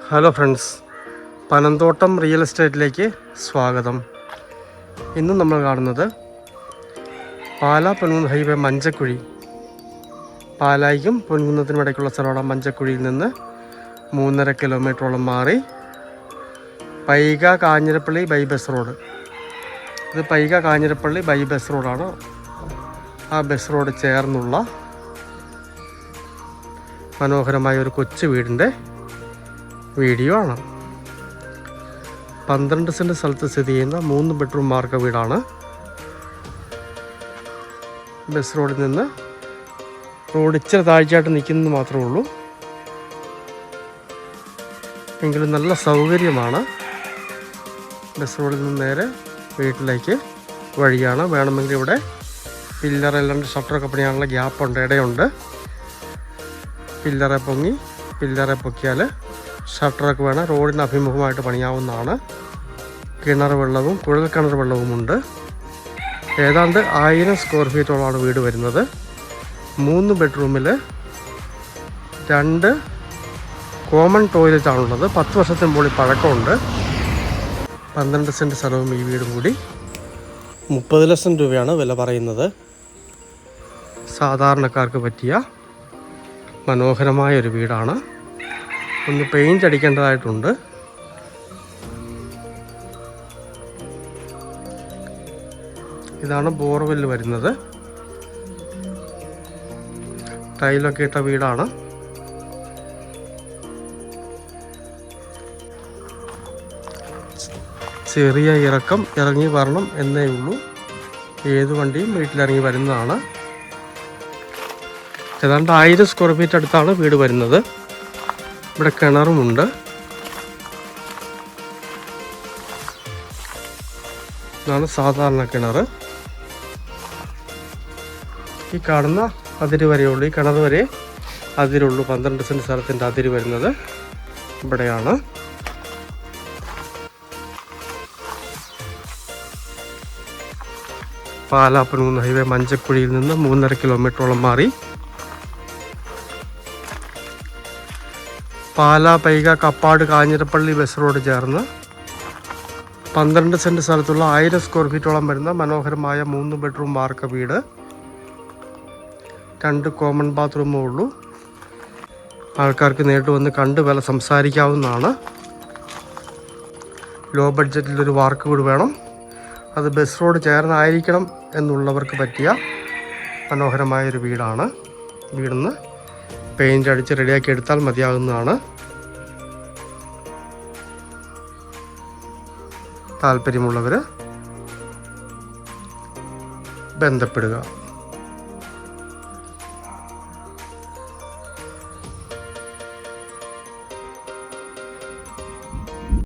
Hello friends, Panamthottam real എസ്റ്റേറ്റിലേക്ക് സ്വാഗതം. ഇന്ന് നമ്മൾ കാണുന്നത് പാലാ പൊൻകുന്നം ഹൈവേ മഞ്ചക്കുഴി. പാലായ്ക്കും പൊൻകുന്നത്തിനും ഇടയ്ക്കുള്ള സ്ഥലമാണ്. മഞ്ചക്കുഴിയിൽ നിന്ന് 3.5 കിലോമീറ്ററോളം മാറി പൈക കാഞ്ഞിരപ്പള്ളി ബൈബസ് റോഡ്. ഇത് പൈക കാഞ്ഞിരപ്പള്ളി ബൈബസ് റോഡാണ്. ആ ബസ് റോഡ് ചേർന്നുള്ള മനോഹരമായ ഒരു കൊച്ചു വീടിൻ്റെ വീഡിയോ ആണ്. 12 സെൻറ്റ് സ്ഥലത്ത് സ്ഥിതി ചെയ്യുന്ന 3 ബെഡ്റൂം മാർക്ക വീടാണ്. ബസ് റോഡിൽ നിന്ന് റോഡ് ഇച്ചിരി താഴ്ചയായിട്ട് നിൽക്കുന്നത് മാത്രമേ ഉള്ളൂ. എങ്കിലും നല്ല സൗകര്യമാണ്. ബസ് റോഡിൽ നിന്ന് നേരെ വീട്ടിലേക്ക് വഴിയാണ്. വേണമെങ്കിൽ ഇവിടെ പില്ലറെല്ലാം ഷട്ടറൊക്കെ പണിയാനുള്ള ഗ്യാപ്പുണ്ട്, ഇടയുണ്ട്. പില്ലറെ പൊക്കിയാൽ ഷട്ടറൊക്കെ വേണം. റോഡിന് അഭിമുഖമായിട്ട് പണിയാവുന്നതാണ്. കിണർ വെള്ളവും കുഴൽക്കിണർ വെള്ളവുമുണ്ട്. ഏതാണ്ട് 1000 സ്ക്വയർ ഫീറ്റോളമാണ് വീട് വരുന്നത്. 3 ബെഡ്റൂമിൽ 2 കോമൺ ടോയ്ലറ്റാണുള്ളത്. 10 വർഷത്തിന് മുകളിൽ പഴക്കമുണ്ട്. 12 സെൻറ്റ് സ്ഥലവും ഈ വീടും കൂടി 30 ലക്ഷം രൂപയാണ് വില പറയുന്നത്. സാധാരണക്കാർക്ക് പറ്റിയ മനോഹരമായൊരു വീടാണ്. ഒന്ന് പെയിൻ്റ് അടിക്കേണ്ടതായിട്ടുണ്ട്. ഇതാണ് ബോർവെല്ല് വരുന്നത്. ടൈലൊക്കെ ഇട്ട വീടാണ്. ചെറിയ ഇറക്കം, ഇറങ്ങി വരണം എന്നേ ഉള്ളൂ. ഏത് വണ്ടിയും വീട്ടിലിറങ്ങി വരുന്നതാണ്. ഏതാണ്ട് 1000 സ്ക്വയർ ഫീറ്റ് അടുത്താണ് വീട് വരുന്നത്. ഇവിടെ കിണറുമുണ്ട്. ഇതാണ് സാധാരണ കിണർ. ഈ കാണുന്ന അതിര് വരെയുള്ളൂ. ഈ കിണർ വരെ അതിരുള്ളൂ. 12 സെൻറ്റ് സ്ഥലത്തിൻ്റെ അതിര് വരുന്നത് ഇവിടെയാണ്. പാലാ പൊൻകുന്നം ഹൈവേ മഞ്ചക്കുഴിയിൽ നിന്ന് 3.5 കിലോമീറ്ററോളം മാറി പാലാ പൈക കപ്പാട് കാഞ്ഞിരപ്പള്ളി ബസ് റോഡ് ചേർന്ന് 12 സെൻറ്റ് സ്ഥലത്തുള്ള 1000 സ്ക്വയർ ഫീറ്റോളം വരുന്ന മനോഹരമായ 3 ബെഡ്റൂം മാർക്ക വീട്. 2 കോമൺ ബാത്റൂമേ ഉള്ളൂ. ആൾക്കാർക്ക് നേരിട്ട് വന്ന് കണ്ട് വില സംസാരിക്കാവുന്നതാണ്. ലോ ബഡ്ജറ്റിലൊരു വാർക്ക് വീട് വേണം, അത് ബസ് റോഡ് ചേർന്നായിരിക്കണം എന്നുള്ളവർക്ക് പറ്റിയ മനോഹരമായൊരു വീടാണ്. വീടിന്ന് പെയിൻ്റ് അടിച്ച് റെഡിയാക്കി എടുത്താൽ മതിയാകുന്നതാണ്. താല്പര്യമുള്ളവർ ബന്ധപ്പെടുക.